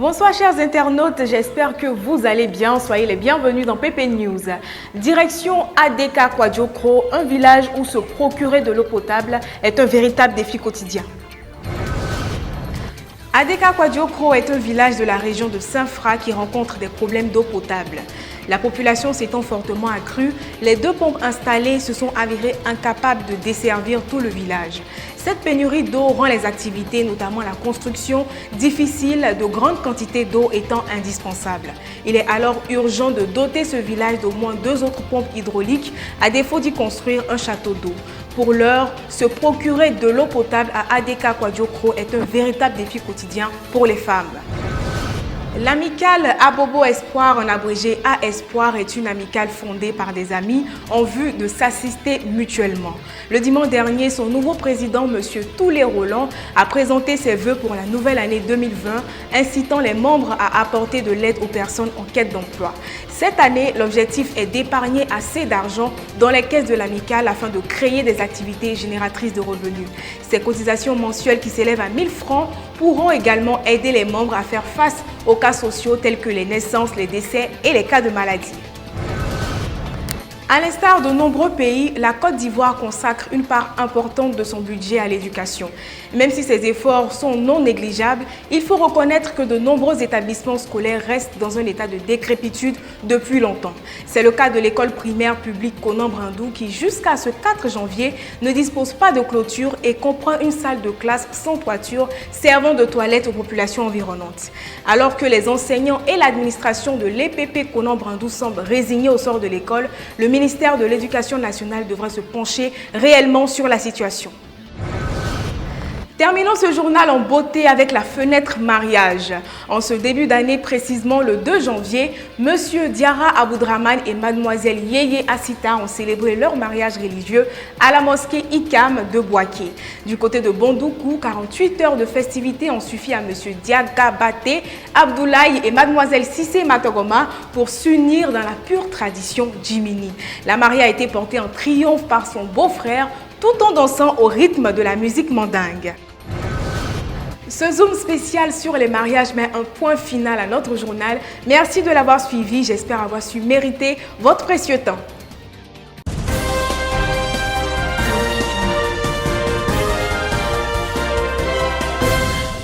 Bonsoir chers internautes, j'espère que vous allez bien. Soyez les bienvenus dans PP News. Direction ADK Kwadiokro, un village où se procurer de l'eau potable est un véritable défi quotidien. ADK Kwadiokro est un village de la région de Saint-Fra qui rencontre des problèmes d'eau potable. La population s'étant fortement accrue, les 2 pompes installées se sont avérées incapables de desservir tout le village. Cette pénurie d'eau rend les activités, notamment la construction, difficiles, de grandes quantités d'eau étant indispensables. Il est alors urgent de doter ce village d'au moins 2 autres pompes hydrauliques, à défaut d'y construire un château d'eau. Pour l'heure, se procurer de l'eau potable à ADK Kwadiokro est un véritable défi quotidien pour les femmes. L'amicale Abobo Espoir, en abrégé A Espoir, est une amicale fondée par des amis en vue de s'assister mutuellement. Le dimanche dernier, son nouveau président, M. Toulé Roland, a présenté ses vœux pour la nouvelle année 2020, incitant les membres à apporter de l'aide aux personnes en quête d'emploi. Cette année, l'objectif est d'épargner assez d'argent dans les caisses de l'amicale afin de créer des activités génératrices de revenus. Ces cotisations mensuelles qui s'élèvent à 1 000 francs pourront également aider les membres à faire face aux cas sociaux tels que les naissances, les décès et les cas de maladie. À l'instar de nombreux pays, la Côte d'Ivoire consacre une part importante de son budget à l'éducation. Même si ces efforts sont non négligeables, il faut reconnaître que de nombreux établissements scolaires restent dans un état de décrépitude depuis longtemps. C'est le cas de l'école primaire publique Konan Brindou qui, jusqu'à ce 4 janvier, ne dispose pas de clôture et comprend une salle de classe sans toiture servant de toilette aux populations environnantes. Alors que les enseignants et l'administration de l'EPP Konan Brindou semblent résignés au sort de l'école, le ministère de l'Éducation nationale devra se pencher réellement sur la situation. Terminons ce journal en beauté avec la fenêtre mariage. En ce début d'année, précisément le 2 janvier, Monsieur Diarra Aboudraman et Mademoiselle Yeye Assita ont célébré leur mariage religieux à la mosquée Ikam de Boaké. Du côté de Bondoukou, 48 heures de festivités ont suffi à Monsieur Diaga Baté, Abdoulaye et Mademoiselle Sissé Matogoma pour s'unir dans la pure tradition Djimini. La mariée a été portée en triomphe par son beau-frère tout en dansant au rythme de la musique mandingue. Ce zoom spécial sur les mariages met un point final à notre journal. Merci de l'avoir suivi. J'espère avoir su mériter votre précieux temps.